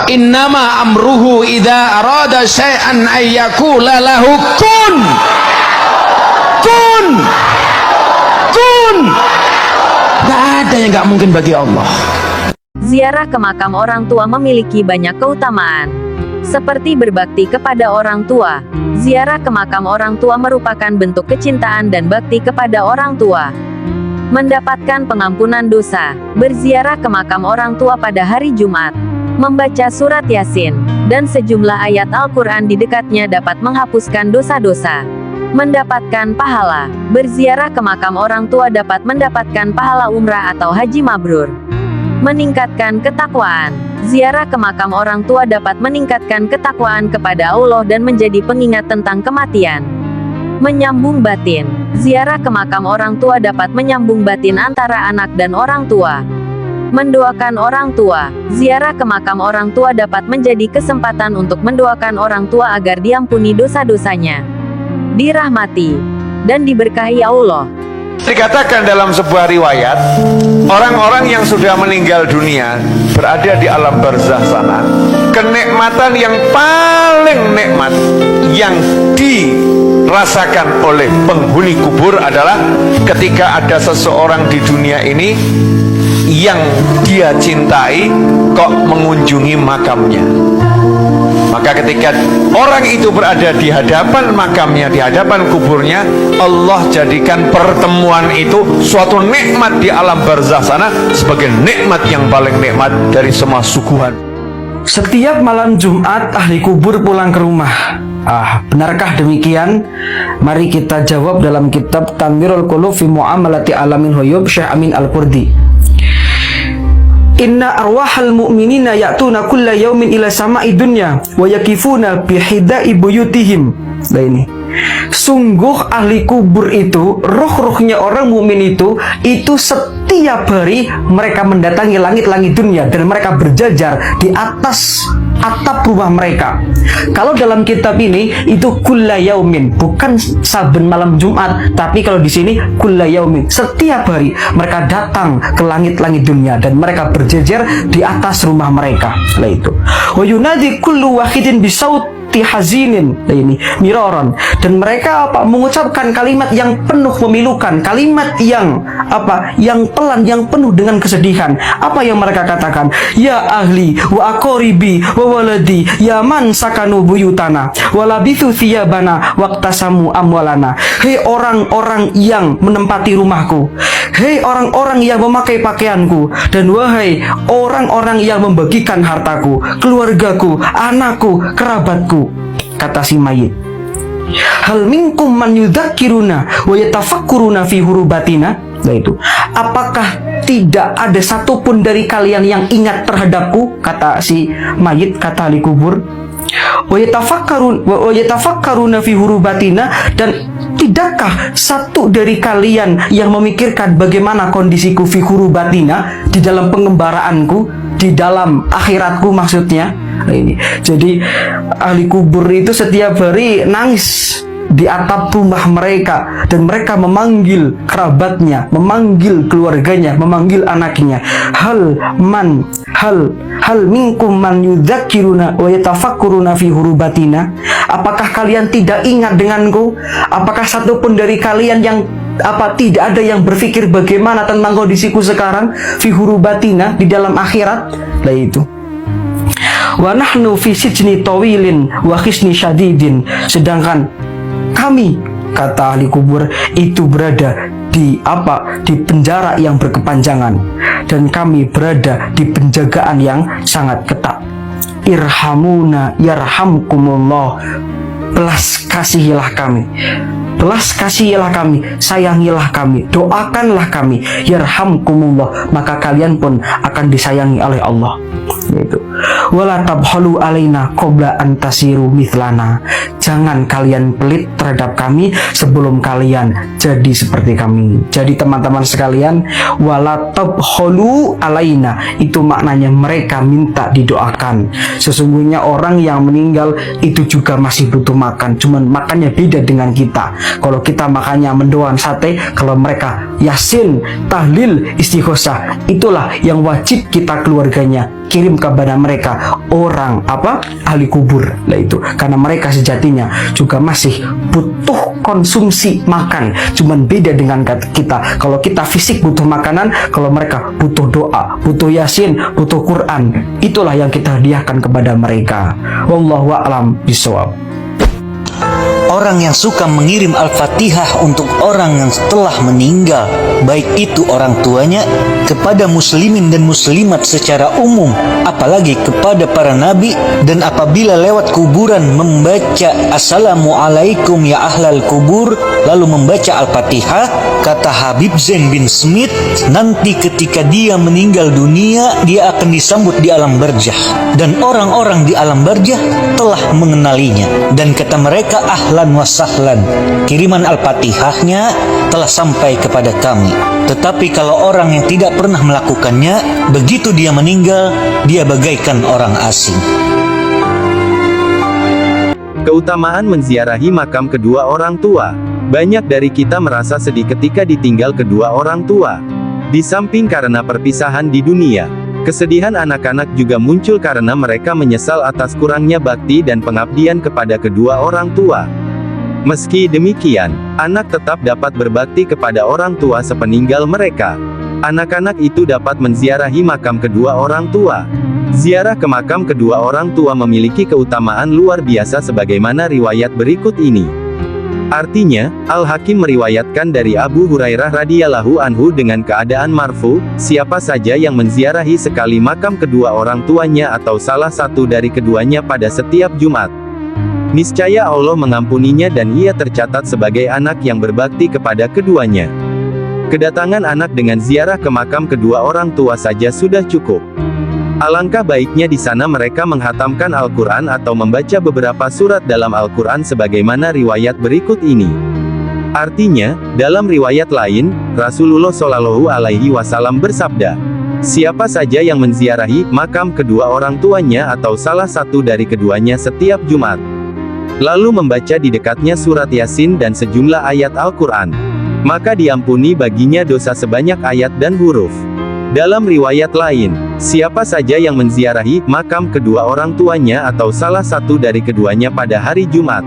Innama amruhu idza arada syai'an ayyakula lahu kun. Kun. Kun. Gak ada yang gak mungkin bagi Allah. Ziarah ke makam orang tua memiliki banyak keutamaan. Seperti berbakti kepada orang tua. Ziarah ke makam orang tua merupakan bentuk kecintaan dan bakti kepada orang tua. Mendapatkan pengampunan dosa. Berziarah ke makam orang tua pada hari Jumat. Membaca surat Yasin. Dan sejumlah ayat Al-Quran di dekatnya dapat menghapuskan dosa-dosa. Mendapatkan pahala. Berziarah ke makam orang tua dapat mendapatkan pahala umrah atau haji mabrur. Meningkatkan ketakwaan. Ziarah ke makam orang tua dapat meningkatkan ketakwaan kepada Allah dan menjadi pengingat tentang kematian. Menyambung batin. Ziarah ke makam orang tua dapat menyambung batin antara anak dan orang tua. Mendoakan orang tua. Ziarah ke makam orang tua dapat menjadi kesempatan untuk mendoakan orang tua agar diampuni dosa-dosanya, dirahmati, dan diberkahi Allah. Dikatakan dalam sebuah riwayat, orang-orang yang sudah meninggal dunia berada di alam barzah sana, kenikmatan yang paling nikmat yang dirasakan oleh penghuni kubur adalah ketika ada seseorang di dunia ini yang dia cintai kok mengunjungi makamnya. Maka ketika orang itu berada di hadapan makamnya, di hadapan kuburnya, Allah jadikan pertemuan itu suatu nikmat di alam barzah sana sebagai nikmat yang paling nikmat dari semua suguhan. Setiap malam Jumat ahli kubur pulang ke rumah. Benarkah demikian? Mari kita jawab dalam kitab Tanwirul Qulub fi Mu'amalati Alamin Ghuyub Syekh Amin Al-Qurdi. Inna arwahal mu'minina ya'tuna kulla yaumin ila sama'i dunya wa yakifuna bihidai buyutihim. Nah ini, sungguh ahli kubur itu, roh-rohnya orang mukmin itu setiap hari mereka mendatangi langit-langit dunia dan mereka berjajar di atas atap rumah mereka. Kalau dalam kitab ini itu kulla yaumin, bukan saben malam Jumat, tapi kalau di sini kulla yaumin, setiap hari mereka datang ke langit-langit dunia dan mereka berjejer di atas rumah mereka. Lah itu. Wa yunadi kullu wahidin bisauti hazinin. Nah ini miroron, dan mereka mengucapkan kalimat yang penuh memilukan, kalimat yang yang pelan, yang penuh dengan kesedihan. Apa yang mereka katakan? Ya ahli wa aqoribi wa waladi ya man sakanu buyutana wa labithu thiyabana waqtasamu amwalana. Hei orang-orang yang menempati rumahku, hei orang-orang yang memakai pakaianku, dan wahai orang-orang yang membagikan hartaku, keluargaku, anakku, kerabatku. Kata si mayit, hal minkum man yudzakiruna wa yatafakkuruna fi hurubatina. Nah itu, apakah tidak ada satupun dari kalian yang ingat terhadapku? Kata si mayit, kata ahli kubur. Wa yatafakkaruna fi hurubatina, dan tidakkah satu dari kalian yang memikirkan bagaimana kondisiku fi hurubatina, di dalam pengembaraanku, di dalam akhiratku maksudnya. Nah ini, jadi ahli kubur itu setiap hari nangis di atap rumah mereka, dan mereka memanggil kerabatnya, memanggil keluarganya, memanggil anaknya. Hal minkum man yudzakiruna wa yatafakkuruna fi hurubatina. Apakah kalian tidak ingat denganku? Apakah satupun dari kalian yang tidak ada yang berpikir bagaimana tentang kondisiku sekarang fi hurubatina, di dalam akhirat? Lah itu. Wa nahnu fi sijni tawilin wa khisni syadidin. Sedangkan kami, kata ahli kubur, itu berada di penjara yang berkepanjangan, dan kami berada di penjagaan yang sangat ketat. Irhamuna yarhamkumullah. Belas kasihilah kami, belas kasihilah kami, sayangilah kami, doakanlah kami, yarhamkumullah, maka kalian pun akan disayangi oleh Allah. Itu. Wala tabhalu alaina qabla an tasiru mithlana. Jangan kalian pelit terhadap kami sebelum kalian jadi seperti kami. Jadi teman-teman sekalian, wala tabhalu alaina itu maknanya mereka minta didoakan. Sesungguhnya orang yang meninggal itu juga masih butuh makan, cuman makannya beda dengan kita. Kalau kita makannya mendoan sate, kalau mereka yasin, tahlil, istighosah, itulah yang wajib kita keluarganya kirim kepada mereka orang ahli kubur lah itu, karena mereka sejatinya juga masih butuh konsumsi makan, cuman beda dengan kita. Kalau kita fisik butuh makanan, kalau mereka butuh doa, butuh yasin, butuh Quran. Itulah yang kita hadiahkan kepada mereka. Wallahu a'lam bishawab. Orang yang suka mengirim Al-Fatihah untuk orang yang telah meninggal, baik itu orang tuanya, kepada muslimin dan muslimat secara umum, apalagi kepada para nabi, dan apabila lewat kuburan membaca Assalamualaikum ya ahlal kubur, lalu membaca Al-Fatihah, kata Habib Zain bin Smith, nanti ketika dia meninggal dunia, dia akan disambut di alam barzah, dan orang-orang di alam barzah telah mengenalinya, dan kata mereka ahlan wa sahlan, kiriman Al-Fatihahnya telah sampai kepada kami. Tetapi kalau orang yang tidak pernah melakukannya, begitu dia meninggal, dia bagaikan orang asing. Keutamaan menziarahi makam kedua orang tua. Banyak dari kita merasa sedih ketika ditinggal kedua orang tua. Di samping karena perpisahan di dunia, kesedihan anak-anak juga muncul karena mereka menyesal atas kurangnya bakti dan pengabdian kepada kedua orang tua. Meski demikian, anak tetap dapat berbakti kepada orang tua sepeninggal mereka. Anak-anak itu dapat menziarahi makam kedua orang tua. Ziarah ke makam kedua orang tua memiliki keutamaan luar biasa sebagaimana riwayat berikut ini. Artinya, Al-Hakim meriwayatkan dari Abu Hurairah radhiyallahu anhu dengan keadaan marfu, siapa saja yang menziarahi sekali makam kedua orang tuanya atau salah satu dari keduanya pada setiap Jumat, niscaya Allah mengampuninya dan ia tercatat sebagai anak yang berbakti kepada keduanya. Kedatangan anak dengan ziarah ke makam kedua orang tua saja sudah cukup. Alangkah baiknya di sana mereka menghatamkan Al-Quran atau membaca beberapa surat dalam Al-Quran sebagaimana riwayat berikut ini. Artinya, dalam riwayat lain, Rasulullah Shallallahu Alaihi Wasallam bersabda, siapa saja yang menziarahi makam kedua orang tuanya atau salah satu dari keduanya setiap Jumat, lalu membaca di dekatnya surat Yasin dan sejumlah ayat Al-Quran, maka diampuni baginya dosa sebanyak ayat dan huruf. Dalam riwayat lain, siapa saja yang menziarahi makam kedua orang tuanya atau salah satu dari keduanya pada hari Jumat,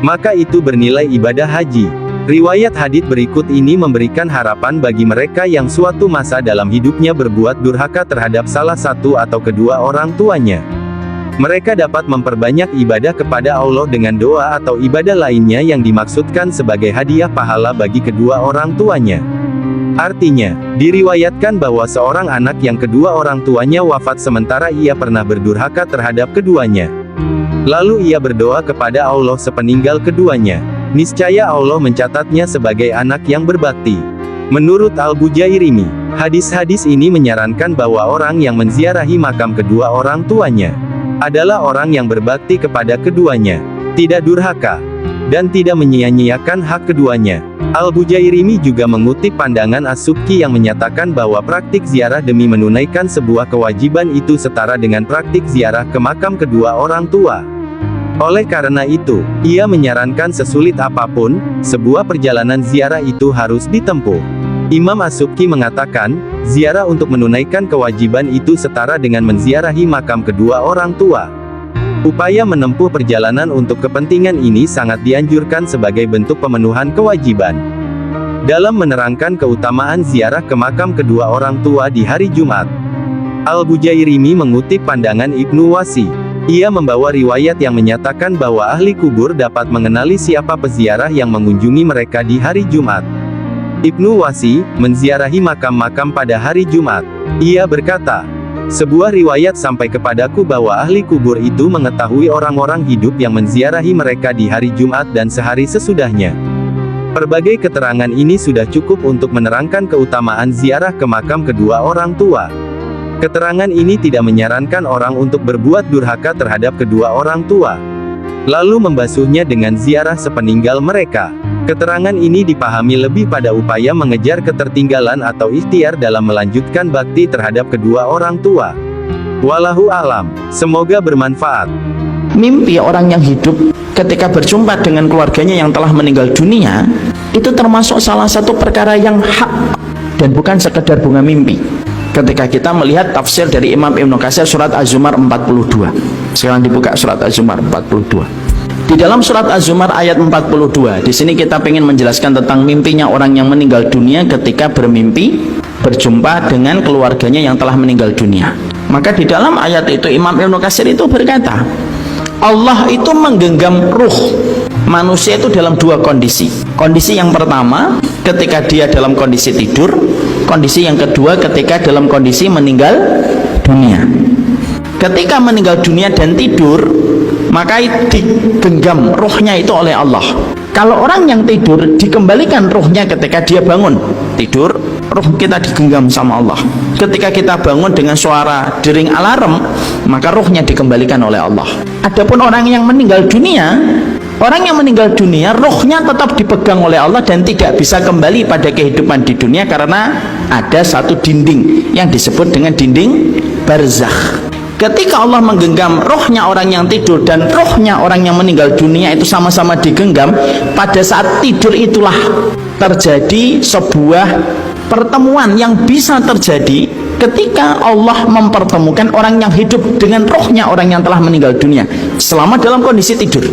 maka itu bernilai ibadah haji. Riwayat hadits berikut ini memberikan harapan bagi mereka yang suatu masa dalam hidupnya berbuat durhaka terhadap salah satu atau kedua orang tuanya. Mereka dapat memperbanyak ibadah kepada Allah dengan doa atau ibadah lainnya yang dimaksudkan sebagai hadiah pahala bagi kedua orang tuanya. Artinya, diriwayatkan bahwa seorang anak yang kedua orang tuanya wafat sementara ia pernah berdurhaka terhadap keduanya, lalu ia berdoa kepada Allah sepeninggal keduanya, niscaya Allah mencatatnya sebagai anak yang berbakti. Menurut Al-Bujairimi, hadis-hadis ini menyarankan bahwa orang yang menziarahi makam kedua orang tuanya adalah orang yang berbakti kepada keduanya, tidak durhaka, dan tidak menyia-nyiakan hak keduanya. Al-Bujairimi juga mengutip pandangan As-Subki yang menyatakan bahwa praktik ziarah demi menunaikan sebuah kewajiban itu setara dengan praktik ziarah ke makam kedua orang tua. Oleh karena itu, ia menyarankan sesulit apapun, sebuah perjalanan ziarah itu harus ditempuh. Imam As-Subki mengatakan, ziarah untuk menunaikan kewajiban itu setara dengan menziarahi makam kedua orang tua. Upaya menempuh perjalanan untuk kepentingan ini sangat dianjurkan sebagai bentuk pemenuhan kewajiban. Dalam menerangkan keutamaan ziarah ke makam kedua orang tua di hari Jumat, Al-Bujairimi mengutip pandangan Ibnu Wasi. Ia membawa riwayat yang menyatakan bahwa ahli kubur dapat mengenali siapa peziarah yang mengunjungi mereka di hari Jumat. Ibnu Wasi menziarahi makam-makam pada hari Jumat. Ia berkata, sebuah riwayat sampai kepadaku bahwa ahli kubur itu mengetahui orang-orang hidup yang menziarahi mereka di hari Jumat dan sehari sesudahnya. Berbagai keterangan ini sudah cukup untuk menerangkan keutamaan ziarah ke makam kedua orang tua. Keterangan ini tidak menyarankan orang untuk berbuat durhaka terhadap kedua orang tua, lalu membasuhnya dengan ziarah sepeninggal mereka. Keterangan ini dipahami lebih pada upaya mengejar ketertinggalan atau ikhtiar dalam melanjutkan bakti terhadap kedua orang tua. Wallahu alam, semoga bermanfaat. Mimpi orang yang hidup ketika berjumpa dengan keluarganya yang telah meninggal dunia, itu termasuk salah satu perkara yang hak dan bukan sekedar bunga mimpi. ketika kita melihat tafsir dari Imam Ibnu Katsir surat Az-Zumar 42. Sekarang dibuka surat Az-Zumar 42. Di dalam surat Az-Zumar ayat 42, di sini kita ingin menjelaskan tentang mimpinya orang yang meninggal dunia ketika bermimpi berjumpa dengan keluarganya yang telah meninggal dunia. Maka di dalam ayat itu Imam Ibnu Katsir itu berkata, Allah itu menggenggam ruh manusia itu dalam dua kondisi. Kondisi yang pertama ketika dia dalam kondisi tidur, kondisi yang kedua ketika dalam kondisi meninggal dunia. Ketika meninggal dunia dan tidur, maka digenggam ruhnya itu oleh Allah. Kalau orang yang tidur dikembalikan ruhnya ketika dia bangun. Tidur, ruh kita digenggam sama Allah. Ketika kita bangun dengan suara dering alarm, maka ruhnya dikembalikan oleh Allah. Adapun orang yang meninggal dunia, ruhnya tetap dipegang oleh Allah dan tidak bisa kembali pada kehidupan di dunia karena ada satu dinding yang disebut dengan dinding barzakh. Ketika Allah menggenggam rohnya orang yang tidur dan rohnya orang yang meninggal dunia itu sama-sama digenggam, pada saat tidur itulah terjadi sebuah pertemuan yang bisa terjadi ketika Allah mempertemukan orang yang hidup dengan rohnya orang yang telah meninggal dunia selama dalam kondisi tidur.